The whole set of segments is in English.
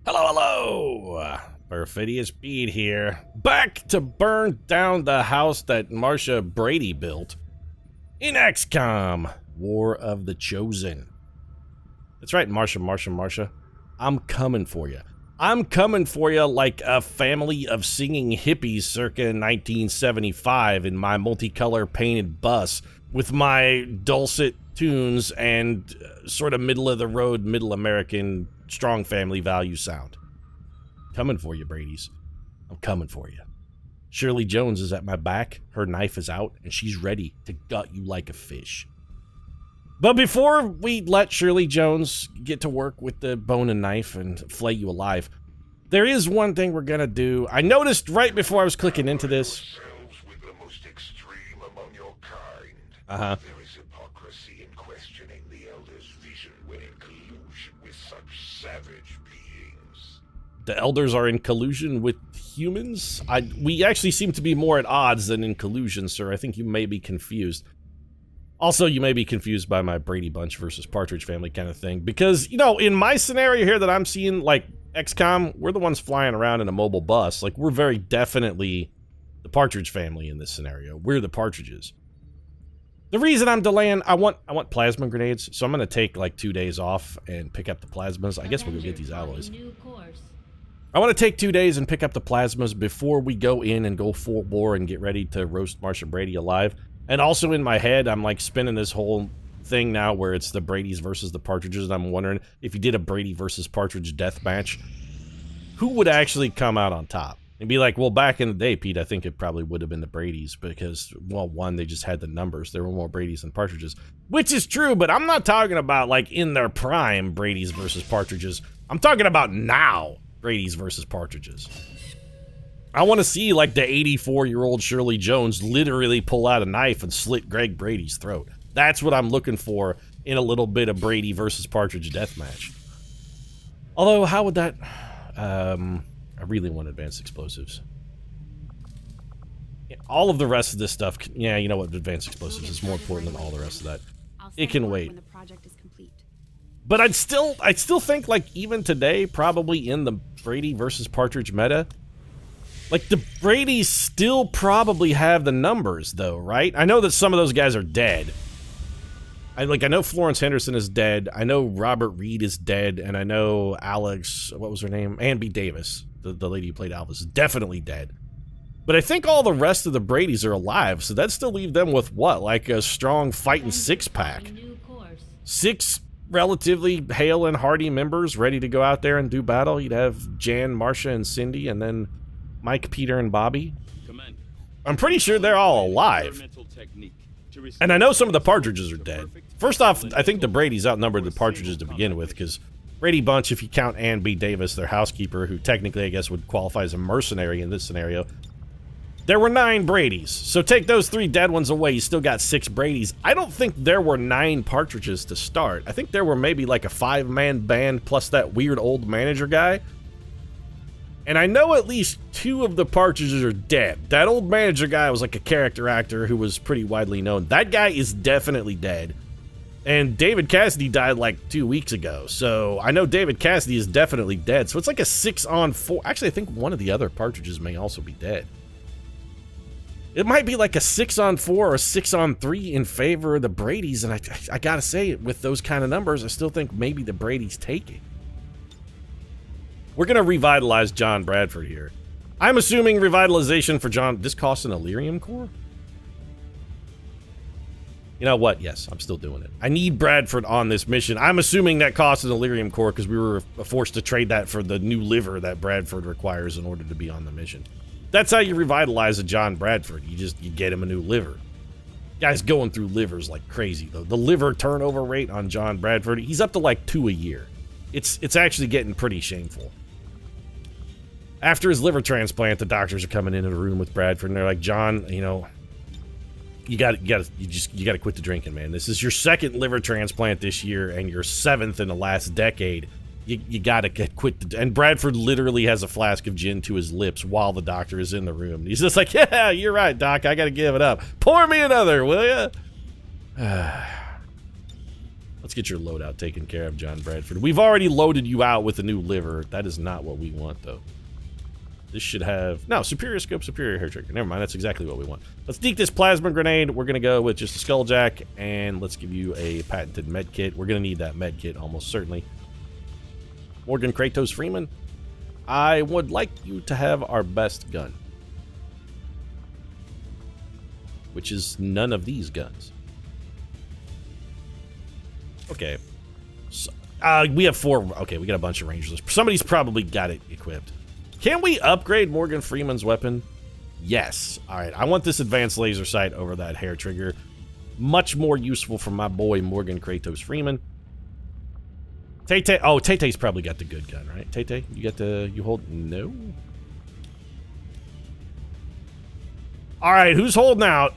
Hello, hello! Perfidious Beat here, back to burn down the house that Marsha Brady built in XCOM, War of the Chosen. That's right, Marsha. I'm coming for you. I'm coming for you like a family of singing hippies circa 1975 in my multicolor painted bus with my dulcet tunes and sort of middle-of-the-road, middle American strong family value sound. Coming for you, Brady's. I'm coming for you. Shirley Jones is at my back, her knife is out, and she's ready to gut you like a fish. But before we let Shirley Jones get to work with the bone and knife and flay you alive, there is one thing we're gonna do. I noticed right before I was clicking into this. With the most extreme among your kind. Uh-huh. There is hypocrisy in questioning the Elder's vision when in collusion with such savage beings. The Elders are in collusion with humans? We actually seem to be more at odds than in collusion, sir. I think you may be confused. Also, you may be confused by my Brady Bunch versus Partridge Family kind of thing. Because, you know, in my scenario here that I'm seeing, like, XCOM, we're the ones flying around in a mobile bus. Like, we're very definitely the Partridge Family in this scenario. We're the Partridges. The reason I'm delaying, I want plasma grenades, so I'm going to take, like, 2 days off and pick up the plasmas. I guess we'll go get these alloys. I want to take 2 days and pick up the plasmas before we go in and go full bore and get ready to roast Marsha Brady alive. And also in my head, I'm like spinning this whole thing now where it's the Bradys versus the Partridges, and I'm wondering if you did a Brady versus Partridge death match, who would actually come out on top? And be like, well, back in the day, Pete, I think it probably would have been the Bradys because, well, one, they just had the numbers. There were more Bradys than Partridges, which is true, but I'm not talking about, like, in their prime Bradys versus Partridges. I'm talking about now Bradys versus Partridges. I want to see, like, the 84-year-old Shirley Jones literally pull out a knife and slit Greg Brady's throat. That's what I'm looking for in a little bit of Brady versus Partridge deathmatch. Although, how would that... I really want advanced explosives. Yeah, all of the rest of this stuff... Yeah, you know what? Advanced explosives is more important than all the rest of that. It can wait. When the project is complete. But I'd still think, like, even today, probably in the Brady versus Partridge meta... Like, the Bradys still probably have the numbers, though, right? I know that some of those guys are dead. I know Florence Henderson is dead, I know Robert Reed is dead, and I know Alex, what was her name? Ann B. Davis, the lady who played Alvis, is definitely dead. But I think all the rest of the Bradys are alive, so that still leave them with what? Like a strong fighting six-pack. 6 relatively hale and hearty members ready to go out there and do battle. You'd have Jan, Marsha, and Cindy, and then Mike, Peter, and Bobby. I'm pretty sure they're all alive. And I know some of the Partridges are dead. First off, I think the Bradys outnumbered the Partridges to begin with, because Brady Bunch, if you count Ann B. Davis, their housekeeper, who technically I guess would qualify as a mercenary in this scenario, there were 9 Bradys. So take those 3 dead ones away, you still got 6 Bradys. I don't think there were 9 Partridges to start. I think there were maybe like a 5-man band plus that weird old manager guy. And I know at least 2 of the Partridges are dead. That old manager guy was like a character actor who was pretty widely known. That guy is definitely dead. And David Cassidy died like 2 weeks ago. So I know David Cassidy is definitely dead. So it's like a 6-on-4. Actually, I think one of the other Partridges may also be dead. It might be like a 6-on-4 or a 6-on-3 in favor of the Bradys. And I gotta say, with those kind of numbers, I still think maybe the Bradys take it. We're going to revitalize John Bradford here. I'm assuming revitalization for John... This costs an Illyrium core? You know what? Yes, I'm still doing it. I need Bradford on this mission. I'm assuming that costs an Illyrium core because we were forced to trade that for the new liver that Bradford requires in order to be on the mission. That's how you revitalize a John Bradford. You get him a new liver. Guy's going through livers like crazy, though. The liver turnover rate on John Bradford, he's up to like 2 a year. It's actually getting pretty shameful. After his liver transplant, the doctors are coming into the room with Bradford, and they're like, John, you know, you gotta quit the drinking, man. This is your 2nd liver transplant this year, and your 7th in the last decade. You gotta quit. And Bradford literally has a flask of gin to his lips while the doctor is in the room. He's just like, yeah, you're right, Doc. I gotta give it up. Pour me another, will ya? Let's get your loadout taken care of, John Bradford. We've already loaded you out with a new liver. That is not what we want, though. This should have... No, superior scope, superior hair trigger. Never mind, that's exactly what we want. Let's deke this plasma grenade. We're going to go with just a skulljack, and let's give you a patented med kit. We're going to need that med kit, almost certainly. Morgan Kratos Freeman, I would like you to have our best gun. Which is none of these guns. Okay. So, we have 4. Okay, we got a bunch of rangers. Somebody's probably got it equipped. Can we upgrade Morgan Freeman's weapon? Yes. All right, I want this advanced laser sight over that hair trigger. Much more useful for my boy Morgan Kratos Freeman. Tay-Tay. Oh, Tay-Tay's probably got the good gun, right? Tay-Tay, you got the... You hold... No? All right, who's holding out?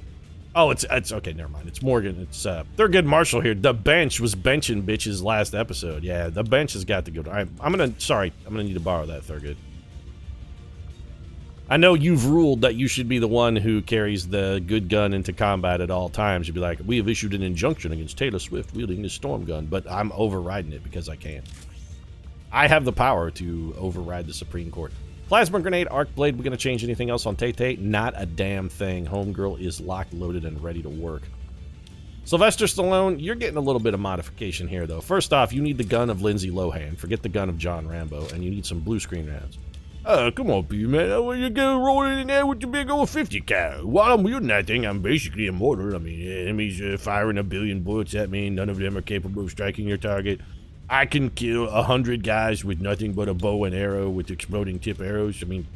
Oh, it's okay, never mind. It's Morgan. It's Thurgood Marshall here. The bench was benching bitches last episode. Yeah, the bench has got to go. I'm gonna need to borrow that, Thurgood. I know you've ruled that you should be the one who carries the good gun into combat at all times. You'd be like, we have issued an injunction against Taylor Swift wielding this storm gun, but I'm overriding it because I can. I have the power to override the Supreme Court. Plasma grenade, arc blade. We gonna change anything else on Tay-Tay? Not a damn thing. Homegirl is locked, loaded, and ready to work. Sylvester Stallone, you're getting a little bit of modification here, though. First off, you need the gun of Lindsay Lohan. Forget the gun of John Rambo, and you need some blue screen rounds. Oh, come on, P, man. How are you gonna roll in there with the big old 50 cal? While I'm wielding that thing, I'm basically immortal. I mean, enemies firing 1 billion bullets at me. None of them are capable of striking your target. I can kill 100 guys with nothing but a bow and arrow with exploding tip arrows. I mean,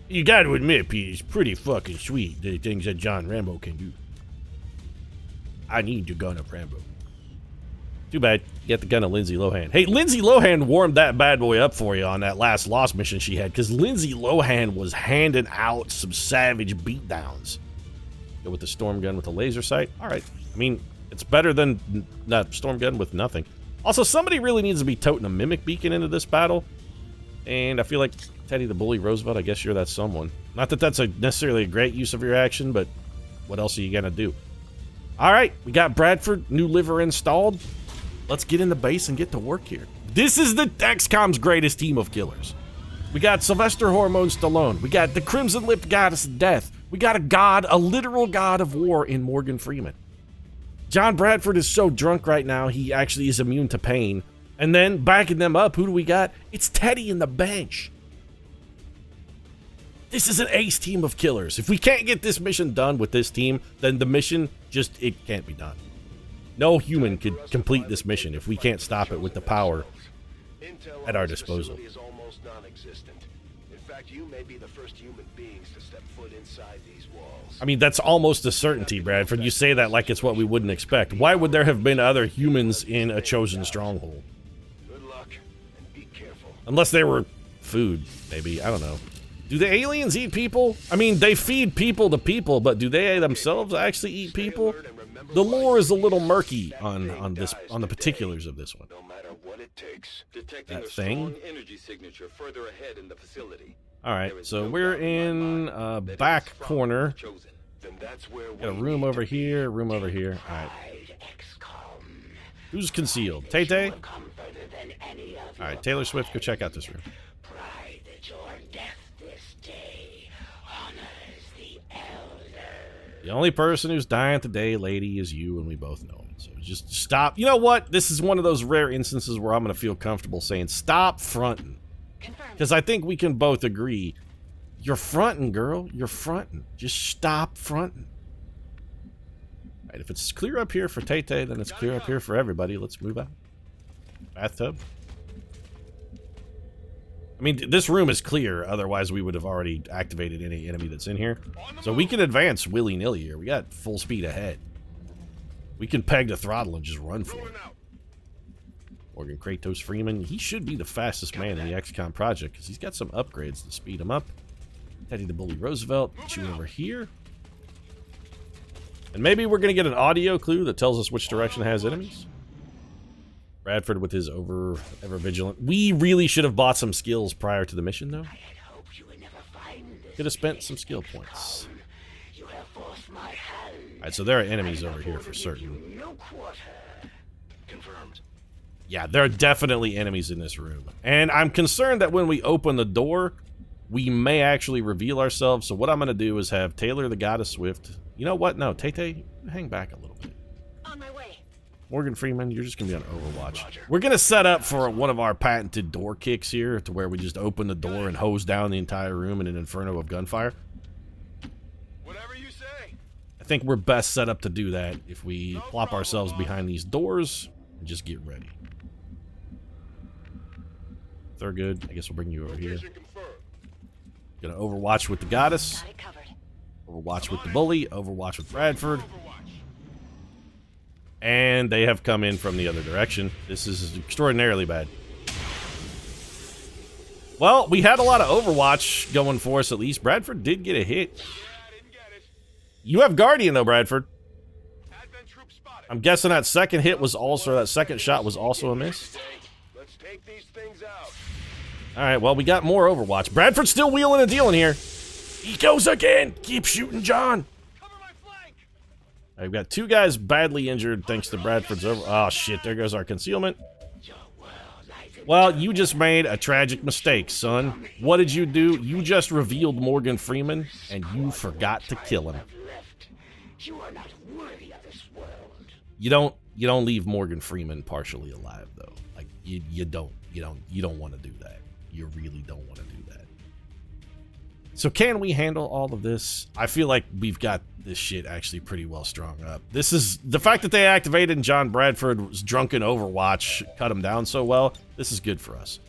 you gotta admit, P, it's pretty fucking sweet, the things that John Rambo can do. I need your gun of Rambo. Too bad. You got the gun of Lindsay Lohan. Hey, Lindsay Lohan warmed that bad boy up for you on that last Lost mission she had, because Lindsay Lohan was handing out some savage beatdowns. Go with the storm gun with a laser sight. All right. I mean, it's better than that storm gun with nothing. Also, somebody really needs to be toting a mimic beacon into this battle. And I feel like Teddy the Bully Roosevelt, I guess you're that someone. Not that that's necessarily a great use of your action, but what else are you going to do? All right, we got Bradford, new liver installed. Let's get in the base and get to work here. This is the XCOM's greatest team of killers. We got Sylvester Hormone Stallone. We got the Crimson-Lipped Goddess of Death. We got a god, a literal god of war in Morgan Freeman. John Bradford is so drunk right now, he actually is immune to pain. And then, backing them up, who do we got? It's Teddy in the bench. This is an ace team of killers. If we can't get this mission done with this team, then the mission it can't be done. No human could complete this mission if we can't stop it with the power at our disposal. In fact, you may be the first human beings to step foot inside these walls. I mean, that's almost a certainty, Bradford. You say that like it's what we wouldn't expect. Why would there have been other humans in a chosen stronghold? Good luck and be careful. Unless they were food, maybe. I don't know. Do the aliens eat people? I mean, they feed people to people, but do they themselves actually eat people? The lore is a little murky on the particulars of this one. No matter what it takes. That thing. All right, so we're in back corner. Got a room over here, room over here. All right. Who's concealed? Tay-Tay? All right, Taylor Swift, go check out this room. The only person who's dying today, lady, is you, and we both know it. So just stop. You know what? This is one of those rare instances where I'm going to feel comfortable saying, stop fronting. Because I think we can both agree, you're fronting, girl. You're fronting. Just stop fronting. All right, if it's clear up here for Tay-Tay, then it's clear up here for everybody. Let's move out. Bathtub. I mean, this room is clear, otherwise we would have already activated any enemy that's in here. So we can advance willy-nilly here. We got full speed ahead. We can peg the throttle and just run for it. Morgan Kratos Freeman, he should be the fastest man in the XCOM project, because he's got some upgrades to speed him up. Teddy the Bully Roosevelt, get you over here. And maybe we're going to get an audio clue that tells us which direction has enemies. Bradford with his ever vigilant. We really should have bought some skills prior to the mission, though. Could have spent some skill points. Alright, so there are enemies over here for certain. Confirmed. Yeah, there are definitely enemies in this room. And I'm concerned that when we open the door, we may actually reveal ourselves. So what I'm going to do is have Taylor, the Goddess Swift. You know what? No, Tay-Tay, hang back a little bit. On my way. Morgan Freeman, you're just going to be on Overwatch. We're going to set up for one of our patented door kicks here to where we just open the door and hose down the entire room in an inferno of gunfire. Whatever you say. I think we're best set up to do that if we plop ourselves behind these doors and just get ready. Thurgood, I guess we'll bring you over here. Gonna Overwatch with the Goddess. Got it covered. Overwatch with the Bully. Overwatch with Bradford. And they have come in from the other direction. This is extraordinarily bad. Well, we had a lot of Overwatch going for us at least. Bradford did get a hit. You have Guardian though, Bradford. I'm guessing that second hit was also, that second shot was also a miss. Let's take these things out. Alright, well, we got more Overwatch. Bradford's still wheeling and dealing here. He goes again. Keep shooting, John. Cover my flank. We've got two guys badly injured thanks to Bradford's over. Oh, shit. There goes our concealment. Well, you just made a tragic mistake, son. What did you do? You just revealed Morgan Freeman, and you forgot to kill him. You are not worthy of this world. You don't leave Morgan Freeman partially alive, though. Like, you don't want to do that. You really don't want to do that. So can we handle all of this? I feel like we've got this shit actually pretty well strung up. This is the fact that they activated and John Bradford was drunk in Overwatch, cut him down so well. This is good for us.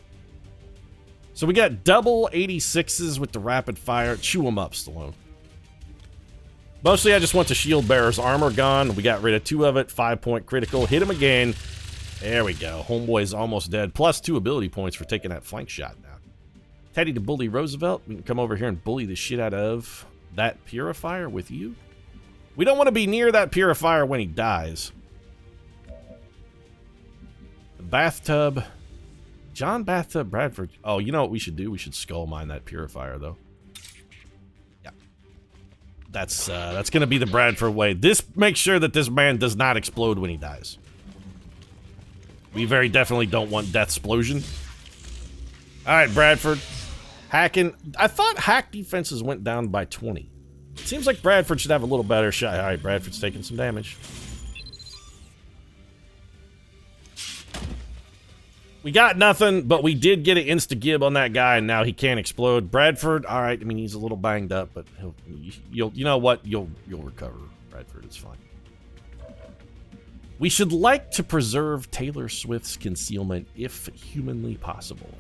So we got double 86s with the rapid fire. Chew them up, Stallone. Mostly I just want the shield bearer's armor gone. We got rid of 2 of it. 5-point critical. Hit him again. There we go. Homeboy's almost dead. Plus 2 ability points for taking that flank shot now. Teddy to bully Roosevelt. We can come over here and bully the shit out of that purifier with you. We don't want to be near that purifier when he dies. The bathtub. John Bathtub Bradford. Oh, you know what we should do? We should skull mine that purifier, though. Yeah. That's going to be the Bradford way. This makes sure that this man does not explode when he dies. We very definitely don't want death explosion. All right, Bradford. Hacking. I thought hack defenses went down by 20. Seems like Bradford should have a little better shot. All right, Bradford's taking some damage. We got nothing, but we did get an insta-gib on that guy, and now he can't explode. Bradford, all right. I mean, he's a little banged up, but you know what? You'll recover, Bradford. It's fine. We should like to preserve Taylor Swift's concealment if humanly possible.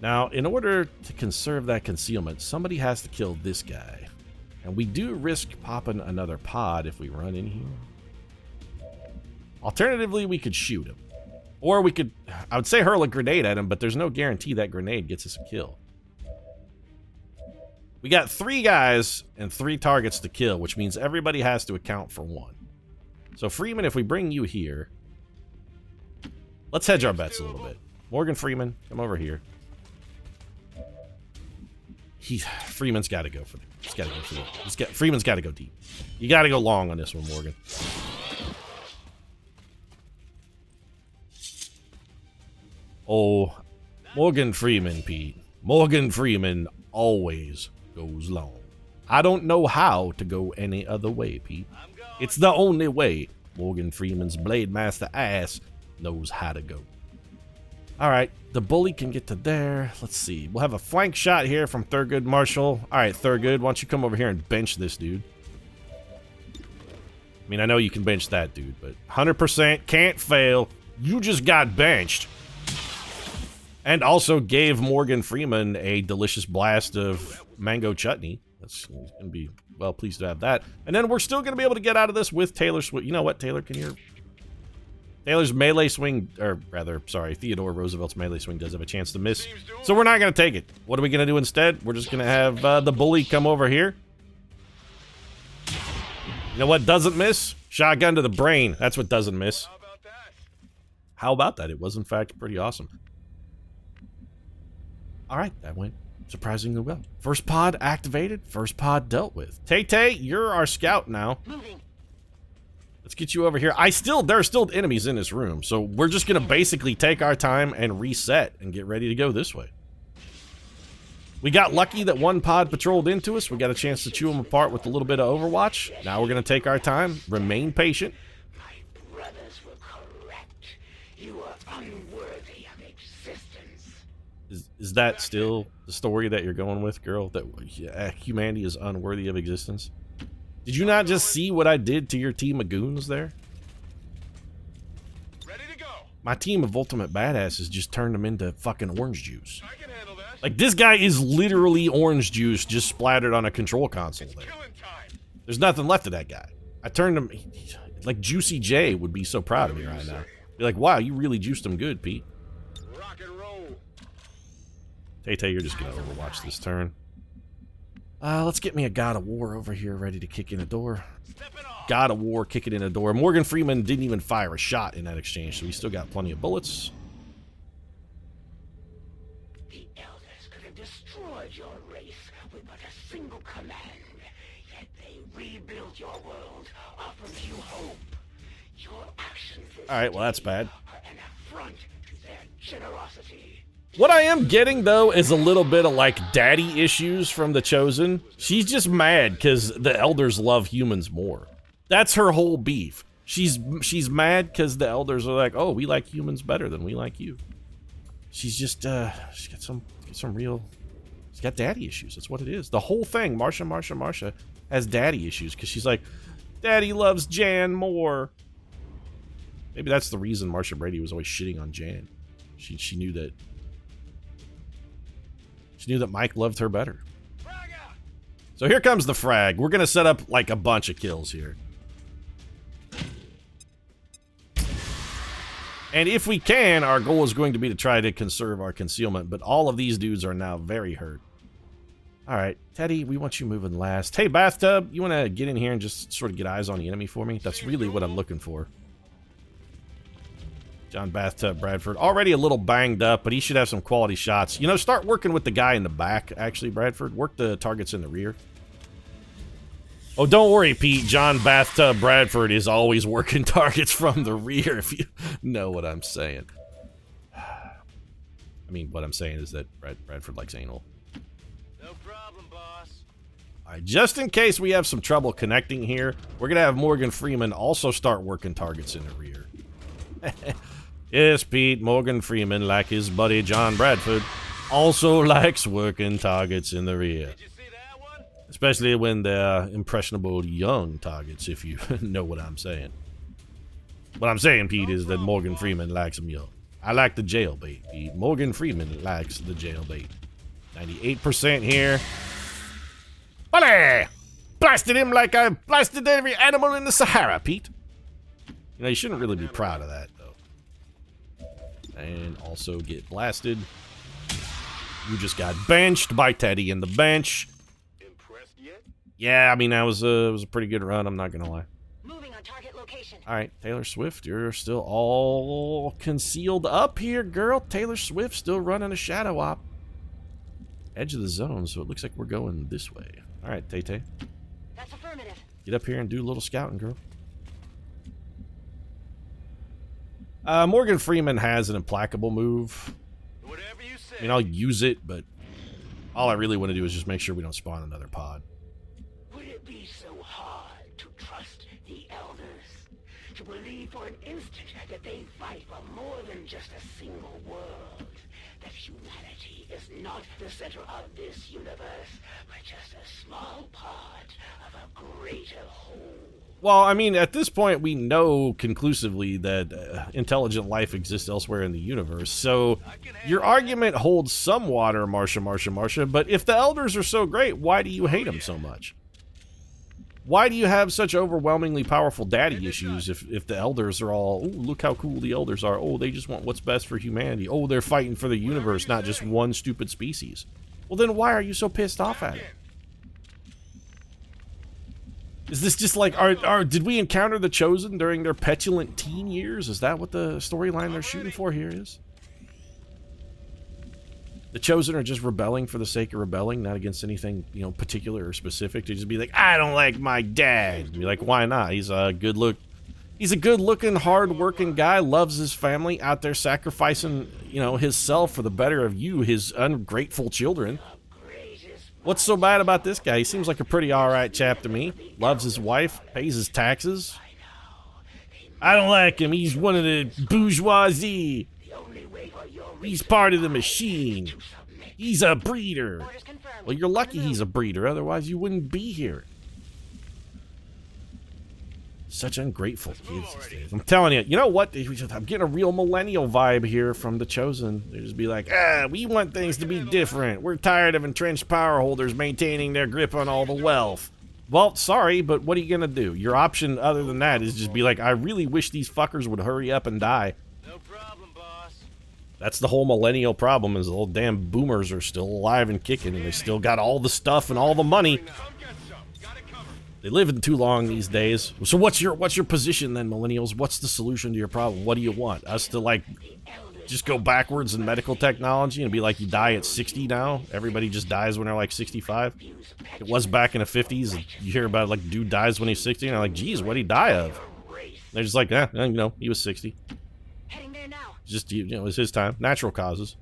Now, in order to conserve that concealment, somebody has to kill this guy. And we do risk popping another pod if we run in here. Alternatively, we could shoot him. Or we could, I would say hurl a grenade at him, but there's no guarantee that grenade gets us a kill. We got 3 guys and 3 targets to kill, which means everybody has to account for 1. So Freeman, if we bring you here, let's hedge our bets a little bit. Morgan Freeman, come over here. Freeman's got to go for it. He's got to go for it. Freeman's got to go deep. You got to go long on this one, Morgan. Oh, Morgan Freeman, Pete. Morgan Freeman always goes long. I don't know how to go any other way, Pete. It's the only way. Morgan Freeman's Blade Master ass knows how to go. All right, the bully can get to there. Let's see. We'll have a flank shot here from Thurgood Marshall. All right, Thurgood, why don't you come over here and bench this dude? I mean, I know you can bench that dude, but 100% can't fail. You just got benched. And also gave Morgan Freeman a delicious blast of mango chutney. That's going to be well pleased to have that. And then we're still going to be able to get out of this with Taylor Swift. You know what, Taylor? Taylor's melee swing, or rather, sorry, Theodore Roosevelt's melee swing does have a chance to miss. So we're not going to take it. What are we going to do instead? We're just going to have the bully come over here. You know what doesn't miss? Shotgun to the brain. That's what doesn't miss. How about that? How about that? It was, in fact, pretty awesome. All right, that went surprisingly well. First pod activated, first pod dealt with. Tay-Tay, you're our scout now. Moving. Let's get you over here. There are still enemies in this room, so we're just gonna basically take our time and reset and get ready to go this way. We got lucky that one pod patrolled into us. We got a chance to chew them apart with a little bit of Overwatch. Now we're gonna take our time, remain patient. My brothers were correct. You are unworthy of existence. Is that still the story that you're going with, girl? That humanity is unworthy of existence? Did you not just see what I did to your team of goons there? Ready to go. My team of ultimate badasses just turned them into fucking orange juice. I can handle that. Like, this guy is literally orange juice just splattered on a control console there. Killing time. There's nothing left of that guy. I turned him... Like, Juicy J would be so proud of me right now. Be like, wow, you really juiced him good, Pete. Rock and roll. Tay-Tay, you're just gonna overwatch this turn. Let's get me a God of War over here ready to kick in a door. Stepping off. God of War kicking in a door. Morgan Freeman didn't even fire a shot in that exchange, so we still got plenty of bullets. The elders could have destroyed your race with but a single command. Yet they rebuilt your world, offered you hope. Your actions this Alright, well that's day bad. are an affront to their generosity. What I am getting, though, is a little bit of, like, daddy issues from the Chosen. She's just mad because the elders love humans more. That's her whole beef. She's mad because the elders are like, oh, we like humans better than we like you. She's just, she's got some real... She's got daddy issues. That's what it is. The whole thing, Marsha has daddy issues because she's like, Daddy loves Jan more. Maybe that's the reason Marsha Brady was always shitting on Jan. She knew that... She knew that Mike loved her better. Frag out. So here comes the frag. We're going to set up like a bunch of kills here. And if we can, our goal is going to be to try to conserve our concealment. But all of these dudes are now very hurt. All right, Teddy, we want you moving last. Hey, Bathtub, you want to get in here and just sort of get eyes on the enemy for me? That's really what I'm looking for. John Bathtub Bradford. Already a little banged up, but he should have some quality shots. You know, start working with the guy in the back, actually, Bradford. Work the targets in the rear. Oh, don't worry, Pete. John Bathtub Bradford is always working targets from the rear, if you know what I'm saying. I mean, what I'm saying is that Bradford likes anal. No problem, boss. All right, just in case we have some trouble connecting here, we're going to have Morgan Freeman also start working targets in the rear. Yes, Pete, Morgan Freeman, like his buddy John Bradford, also likes working targets in the rear. Did you see that one? Especially when they're impressionable young targets, if you know what I'm saying. What I'm saying, Pete, is that Morgan Freeman likes them young. I like the jailbait, Pete. Morgan Freeman likes the jailbait. 98% here. Bully! Blasted him like I blasted every animal in the Sahara, Pete. You know, you shouldn't really be proud of that, though. And also get blasted. You just got benched by Teddy in the bench. Impressed yet? Yeah, I mean, that was a pretty good run, I'm not gonna lie. Moving on target location. Alright, Taylor Swift, you're still all concealed up here, girl. Taylor Swift still running a shadow op. Edge of the zone, so it looks like we're going this way. Alright, Tay-Tay. That's affirmative. Get up here and do a little scouting, girl. Morgan Freeman has an implacable move. Whatever you say. I mean, I'll use it, but all I really want to do is just make sure we don't spawn another pod. Would it be so hard to trust the elders? To believe for an instant that they fight for more than just a single world? That humanity is not the center of this universe, but just a small part of a greater whole? Well, I mean, at this point, we know conclusively that intelligent life exists elsewhere in the universe, so your argument holds some water, Marsha, but if the elders are so great, why do you hate them so much? Why do you have such overwhelmingly powerful daddy issues if the elders are all, oh, look how cool the elders are, oh, they just want what's best for humanity, oh, they're fighting for the universe, not just one stupid species? Well, then why are you so pissed off at it? Is this just like, did we encounter the Chosen during their petulant teen years? Is that what the storyline they're shooting for here is? The Chosen are just rebelling for the sake of rebelling, not against anything, you know, particular or specific. To just be like, I don't like my dad. And be like, why not? He's a good look. He's a good-looking, hard-working guy, loves his family, out there sacrificing, you know, himself for the better of you, his ungrateful children. What's so bad about this guy? He seems like a pretty alright chap to me. Loves his wife, pays his taxes. I don't like him. He's one of the bourgeoisie. He's part of the machine. He's a breeder. Orders confirmed. Well, you're lucky he's a breeder, otherwise you wouldn't be here. Such ungrateful kids these days. I'm telling you, you know what? I'm getting a real millennial vibe here from the Chosen. They just be like, we want things to be different. We're tired of entrenched power holders maintaining their grip on all the wealth. Well, sorry, but what are you gonna do? Your option other than that is just be like, I really wish these fuckers would hurry up and die. No problem, boss. That's the whole millennial problem, is the old damn boomers are still alive and kicking, and they still got all the stuff and all the money. They live in too long these days. So what's your position then, millennials? What's the solution to your problem? What do you want? Us to, like, just go backwards in medical technology and be like, you die at 60 now? Everybody just dies when they're like 65? It was back in the 50s. You hear about, like, dude dies when he's 60, and they're like, geez, what'd he die of? They're just like, you know, he was 60. Heading there now. Just, you know, it was his time. Natural causes.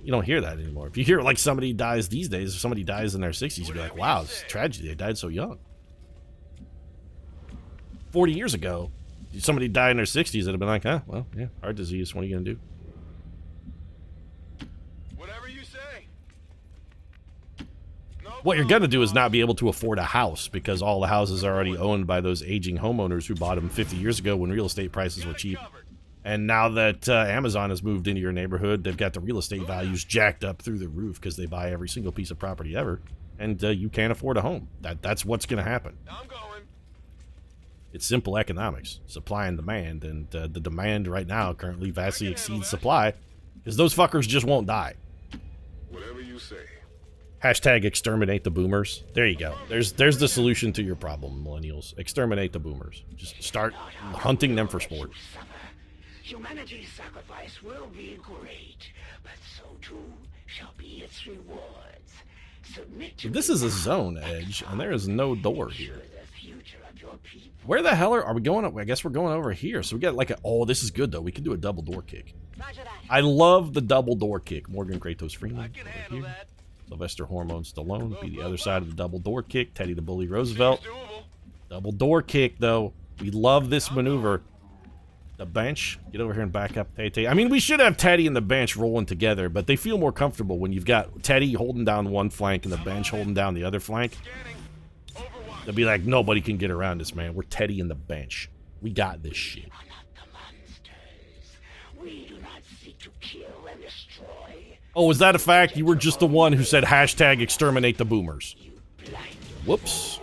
You don't hear that anymore. If you hear like somebody dies these days, if somebody dies in their 60s, you'd be like, wow, it's a tragedy. They died so young. 40 years ago, somebody died in their 60s, it'd have been like, well, yeah, heart disease. What are you gonna do? Whatever you say. No What you're problem, gonna do is boss. not be able to afford a house because all the houses are already owned by those aging homeowners who bought them 50 years ago when real estate prices were cheap. And now that Amazon has moved into your neighborhood, they've got the real estate values jacked up through the roof because they buy every single piece of property ever, and you can't afford a home. That's what's going to happen. I'm going. It's simple economics, supply and demand, and the demand right now currently vastly exceeds supply because those fuckers just won't die. Whatever you say. Hashtag exterminate the boomers. There you go. There's the solution to your problem, millennials. Exterminate the boomers. Just start hunting them for sport. Humanity's sacrifice will be great, but so too shall be its rewards. Submit to This is a zone edge, and there is no door here. the future of your people. Where the hell are we going? I guess we're going over here. So we got like this is good though. We can do a double door kick. Roger that. I love the double door kick. Morgan Kratos Freeman I can over handle here. that. Sylvester Hormone Stallone be the other side of the double door kick. Teddy the Bully Roosevelt. Seems doable. Double door kick though. We love this maneuver. The bench. Get over here and back up Tay-Tay. I mean, we should have Teddy and the bench rolling together, but they feel more comfortable when you've got Teddy holding down one flank and the bench holding down the other flank. Scanning. Overwatch. They'll be like, nobody can get around us, man. We're Teddy and the bench. We got this shit. We are not the monsters. We do not seek to kill and destroy. Oh, is that a fact? You were just the one who said hashtag exterminate the boomers. Whoops.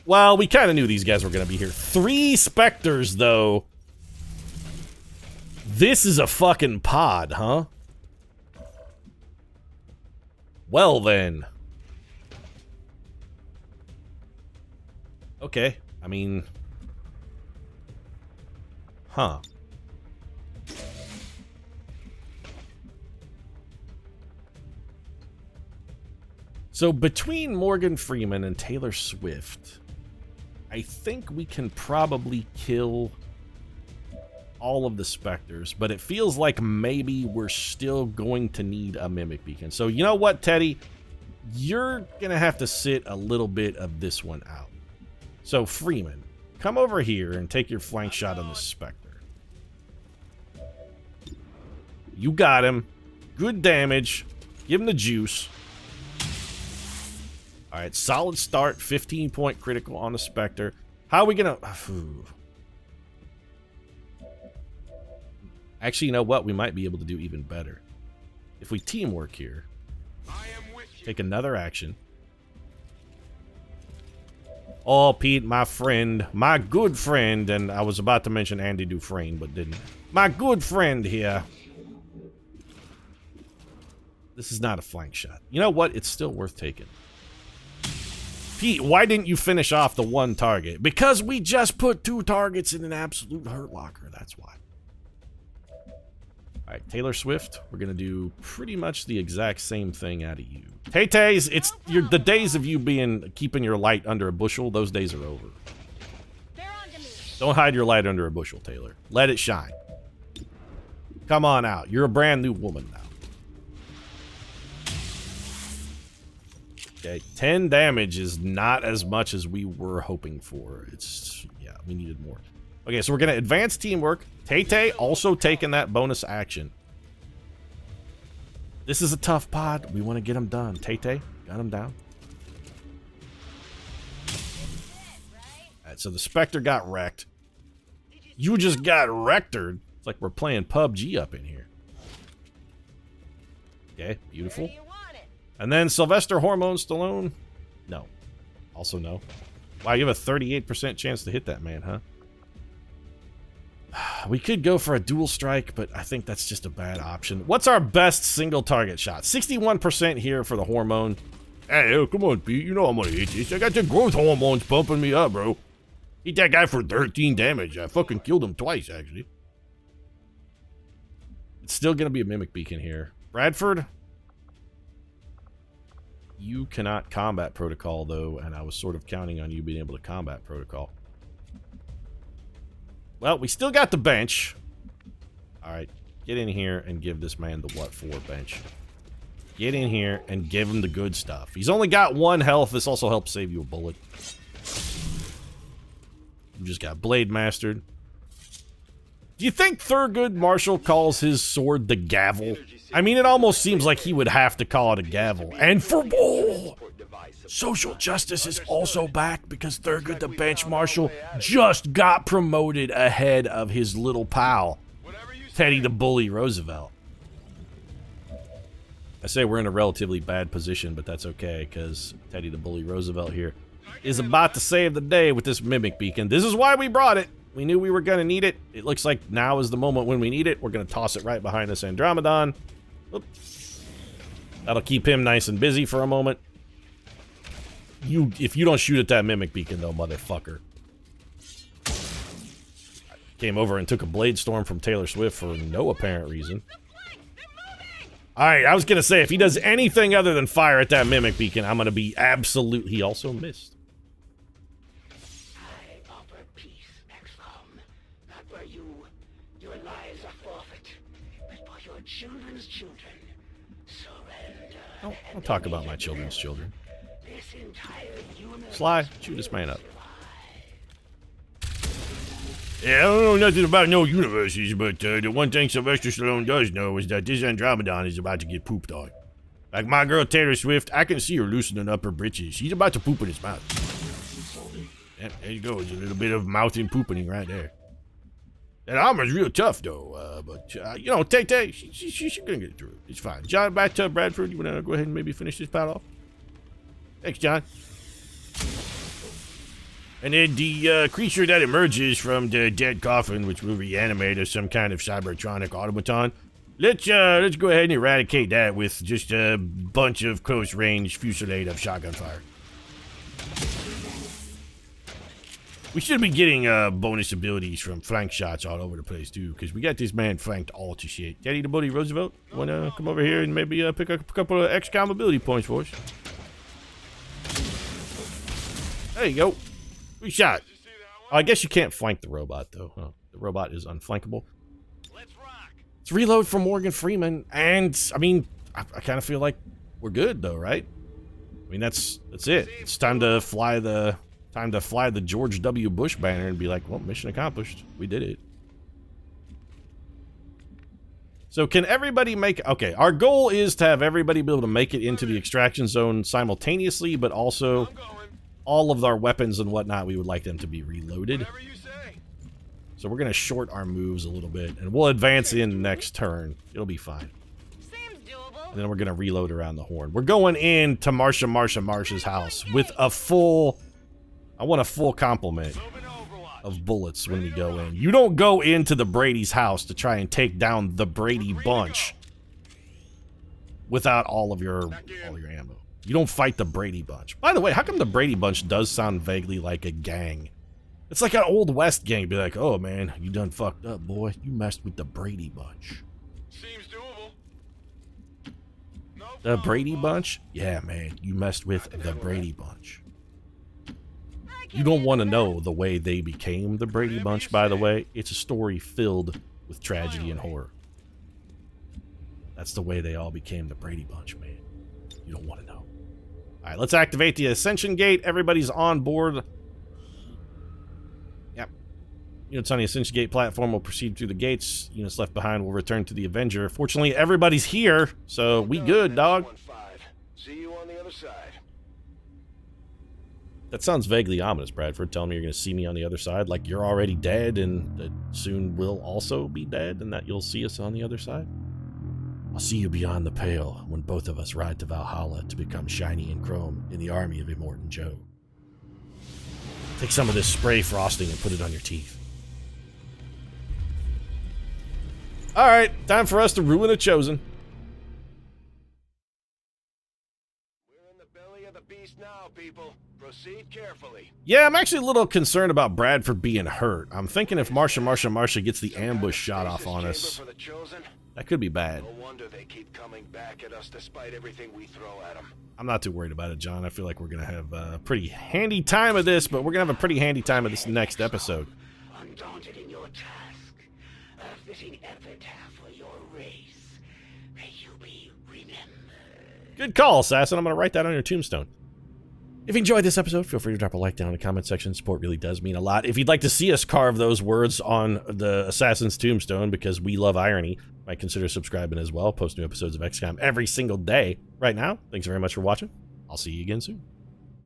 Well, we kind of knew these guys were going to be here. 3 Spectres, though. This is a fucking pod, huh? Well, then. Okay. I mean... Huh. So between Morgan Freeman and Taylor Swift, I think we can probably kill all of the Spectres, but it feels like maybe we're still going to need a Mimic Beacon. So you know what, Teddy? You're going to have to sit a little bit of this one out. So Freeman, come over here and take your flank shot on the Spectre. You got him. Good damage. Give him the juice. Alright, solid start. 15-point critical on the Spectre. How are we gonna... Actually, you know what? We might be able to do even better. If we teamwork here, I am with you. take another action. Oh, Pete, my friend, my good friend, and I was about to mention Andy Dufresne, but didn't. My good friend here. This is not a flank shot. You know what? It's still worth taking. Pete, why didn't you finish off the one target? Because we just put 2 targets in an absolute hurt locker. That's why. All right, Taylor Swift, we're going to do pretty much the exact same thing out of you. Tay-Tays, the days of you keeping your light under a bushel, those days are over. They're on to Don't hide your light under a bushel, Taylor. Let it shine. Come on out. You're a brand new woman now. Okay, 10 damage is not as much as we were hoping for. It's, yeah, we needed more. Okay, so we're going to advance teamwork. Tay-Tay also taking that bonus action. This is a tough pod. We want to get him done. Tay-Tay, got him down. Alright, so the Spectre got wrecked. You just got wrecked-ered. It's like we're playing PUBG up in here. Okay, beautiful. And then Sylvester Hormone Stallone? No. Also no. Wow, you have a 38% chance to hit that man, huh? We could go for a dual strike, but I think that's just a bad option. What's our best single target shot? 61% here for the Hormone. Hey, yo, come on, Pete. You know I'm gonna hit this. I got the growth hormones pumping me up, bro. Hit that guy for 13 damage. I fucking killed him twice, actually. It's still gonna be a Mimic Beacon here. Bradford? You cannot combat protocol, though, and I was sort of counting on you being able to combat protocol. Well, we still got the bench. Alright, get in here and give this man the what for bench. Get in here and give him the good stuff. He's only got 1 health. This also helps save you a bullet. You just got Blade Mastered. Do you think Thurgood Marshall calls his sword the gavel? I mean, it almost seems like he would have to call it a gavel. And for bull! Social justice is also back because Thurgood the Bench Marshal just got promoted ahead of his little pal, Teddy the Bully Roosevelt. I say we're in a relatively bad position, but that's okay because Teddy the Bully Roosevelt here is about to save the day with this Mimic Beacon. This is why we brought it. We knew we were going to need it. It looks like now is the moment when we need it. We're going to toss it right behind this Andromedon. Oops. That'll keep him nice and busy for a moment. If you don't shoot at that Mimic Beacon, though, motherfucker. Came over and took a Blade Storm from Taylor Swift for no apparent reason. Alright, I was going to say, if he does anything other than fire at that Mimic Beacon, I'm going to be absolute... He also missed. I offer peace, XCOM. Not for you. Your lives are forfeit. But for your children's children. Surrender. Don't talk about my children's children. This entire universe. Sly, shoot this man up. Yeah, I don't know nothing about no universes, but the one thing Sylvester Stallone does know is that this Andromedon is about to get pooped on. Like my girl Taylor Swift, I can see her loosening up her britches. She's about to poop in his mouth. Yep, there you go. There's a little bit of mouthing pooping right there. That armor's real tough, though. But you know, Tay-Tay, she's gonna get through it. It's fine. John, back to Bradford. You wanna go ahead and maybe finish this battle off? Thanks, John. And then the creature that emerges from the dead coffin, which will reanimate as some kind of cybertronic automaton, let's go ahead and eradicate that with just a bunch of close-range fusillade of shotgun fire. We should be getting bonus abilities from flank shots all over the place, too, because we got this man flanked all to shit. Teddy the Bully Roosevelt, wanna come over here and maybe pick up a couple of XCOM ability points for us? There you go. Good shot. Oh, I guess you can't flank the robot, though. Huh? The robot is unflankable. Let's rock. It's reload from Morgan Freeman, and, I mean, I kind of feel like we're good, though, right? I mean, that's it. It's time to fly the George W. Bush banner and be like, well, mission accomplished. We did it. So can everybody make... Okay, our goal is to have everybody be able to make it into the extraction zone simultaneously, but also... all of our weapons and whatnot, we would like them to be reloaded. Whatever you say. So we're going to short our moves a little bit, and we'll advance in next turn. It'll be fine. Seems doable. And then we're going to reload around the horn. We're going in to Marsh's house with a full... I want a full complement of bullets when we go in. You don't go into the Brady's house to try and take down the Brady bunch without all your ammo. You don't fight the Brady Bunch. By the way, how come the Brady Bunch does sound vaguely like a gang? It's like an Old West gang. Be like, oh man, you done fucked up, boy. You messed with the Brady Bunch. Seems doable. No The Brady Bunch? Yeah, man, you messed with the Brady Bunch. I You don't want to know the way they became the Brady Bunch, by the way. It's a story filled with tragedy and horror. That's the way they all became the Brady Bunch, man. You don't want to know. All right, let's activate the Ascension Gate. Everybody's on board. Yep. Units on the Ascension Gate platform will proceed through the gates. Units left behind will return to the Avenger. Fortunately, everybody's here, so we good, dog. See you on the other side. That sounds vaguely ominous, Bradford, telling me you're going to see me on the other side, like you're already dead and that soon we'll also be dead and that you'll see us on the other side. I'll see you beyond the pale when both of us ride to Valhalla to become shiny and chrome in the army of Immortan Joe. Take some of this spray frosting and put it on your teeth. Alright, time for us to ruin a Chosen. We're in the belly of the beast now, people. Proceed carefully. Yeah, I'm actually a little concerned about Bradford being hurt. I'm thinking if Marsha gets the ambush shot off on us, For the Chosen? that could be bad. No wonder they keep coming back at us despite everything we throw at them. I'm not too worried about it, John. I feel like we're going to have a pretty handy time of this, but we're going to have a pretty handy time of this next episode. Undaunted in your task, a fitting epitaph for your race. May you be remembered. Good call, Assassin. I'm going to write that on your tombstone. If you enjoyed this episode, feel free to drop a like down in the comment section. Support really does mean a lot. If you'd like to see us carve those words on the Assassin's tombstone, because we love irony, might consider subscribing as well. Post new episodes of XCOM every single day. Right now, thanks very much for watching. I'll see you again soon.